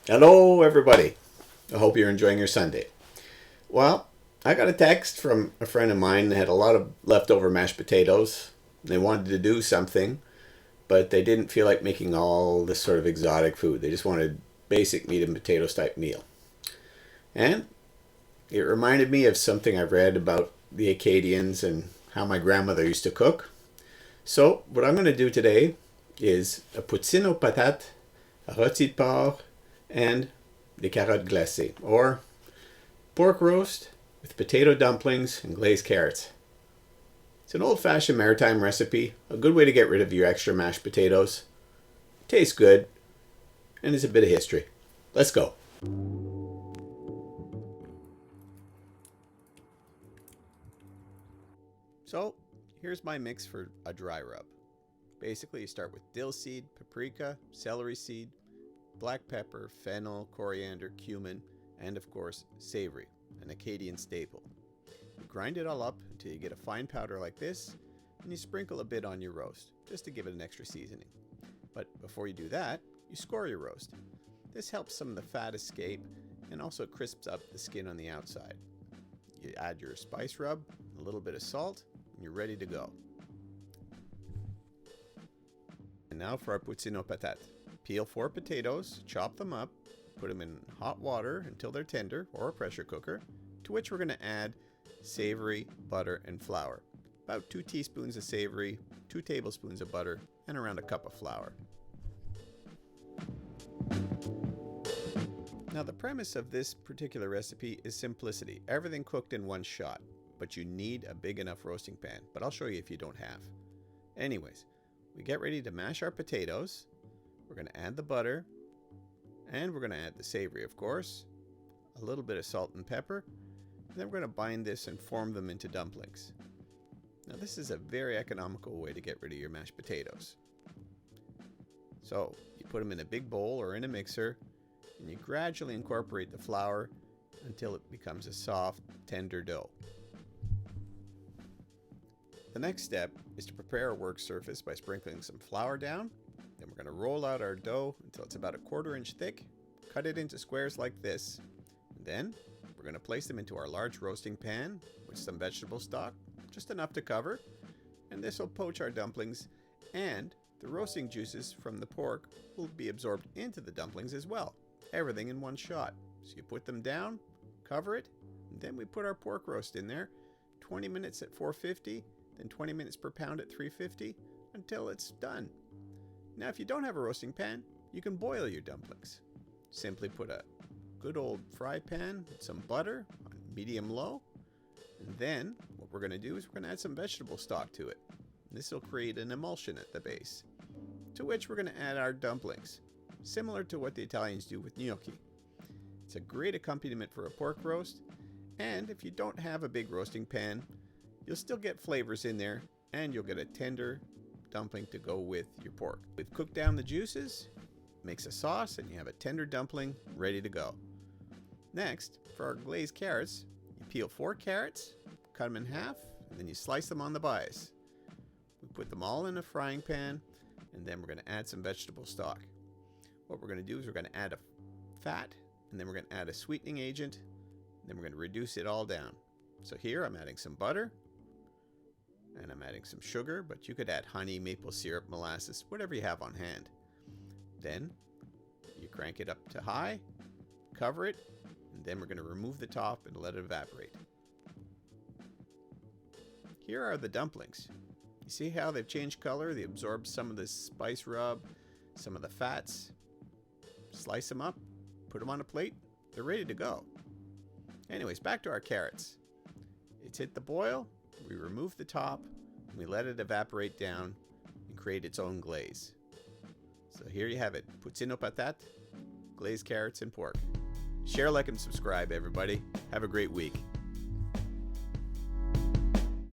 Hello, everybody. I hope you're enjoying your Sunday. Well, I got a text from a friend of mine that had a lot of leftover mashed potatoes. They wanted to do something, but they didn't feel like making all this sort of exotic food. They just wanted basic meat and potatoes type meal. And it reminded me of something I've read about the Acadians and how my grandmother used to cook. So, what I'm going to do today is a poutine aux patates, a rôti de porc, and des carottes glacées, or pork roast with potato dumplings and glazed carrots. It's an old-fashioned maritime recipe, a good way to get rid of your extra mashed potatoes. Tastes good, and it's a bit of history. Let's go. So, here's my mix for a dry rub. Basically, you start with dill seed, paprika, celery seed, black pepper, fennel, coriander, cumin, and of course, savory, an Acadian staple. You grind it all up until you get a fine powder like this, and you sprinkle a bit on your roast, just to give it an extra seasoning. But before you do that, you score your roast. This helps some of the fat escape and also crisps up the skin on the outside. You add your spice rub, a little bit of salt, and you're ready to go. And now for our poutine aux patates. Peel 4 potatoes, chop them up, put them in hot water until they're tender, or a pressure cooker, to which we're going to add savory, butter, and flour. About 2 teaspoons of savory, 2 tablespoons of butter, and around a cup of flour. Now the premise of this particular recipe is simplicity. Everything cooked in one shot, but you need a big enough roasting pan, but I'll show you if you don't have. Anyways, we get ready to mash our potatoes. We're going to add the butter, and we're going to add the savory, of course, a little bit of salt and pepper, and then we're going to bind this and form them into dumplings. Now this is a very economical way to get rid of your mashed potatoes. So you put them in a big bowl or in a mixer, and you gradually incorporate the flour until it becomes a soft, tender dough. The next step is to prepare our work surface by sprinkling some flour down. Then we're going to roll out our dough until it's about 1/4 inch thick, cut it into squares like this. And then we're going to place them into our large roasting pan with some vegetable stock, just enough to cover. And this will poach our dumplings, and the roasting juices from the pork will be absorbed into the dumplings as well. Everything in one shot. So you put them down, cover it, and then we put our pork roast in there, 20 minutes at 450, then 20 minutes per pound at 350 until it's done. Now, if you don't have a roasting pan, you can boil your dumplings. Simply put a good old fry pan with some butter on medium-low. And then what we're going to do is we're going to add some vegetable stock to it. This will create an emulsion at the base, to which we're going to add our dumplings, similar to what the Italians do with gnocchi. It's a great accompaniment for a pork roast. And if you don't have a big roasting pan, you'll still get flavors in there, and you'll get a tender dumpling to go with your pork. We've cooked down the juices, makes a sauce, and you have a tender dumpling ready to go. Next, for our glazed carrots, you peel 4 carrots, cut them in half, and then you slice them on the bias. We put them all in a frying pan, and then we're going to add some vegetable stock. What we're going to do is we're going to add a fat, and then we're going to add a sweetening agent, and then we're going to reduce it all down. So here I'm adding some butter, and I'm adding some sugar, but you could add honey, maple syrup, molasses, whatever you have on hand. Then you crank it up to high, cover it, and then we're going to remove the top and let it evaporate. Here are the dumplings. You see how they've changed color? They absorb some of the spice rub, some of the fats. Slice them up, put them on a plate. They're ready to go. Anyways, back to our carrots. It's hit the boil. We remove the top, and we let it evaporate down and create its own glaze. So here you have it, poutine aux patates, glazed carrots and pork. Share, like, and subscribe, everybody. Have a great week.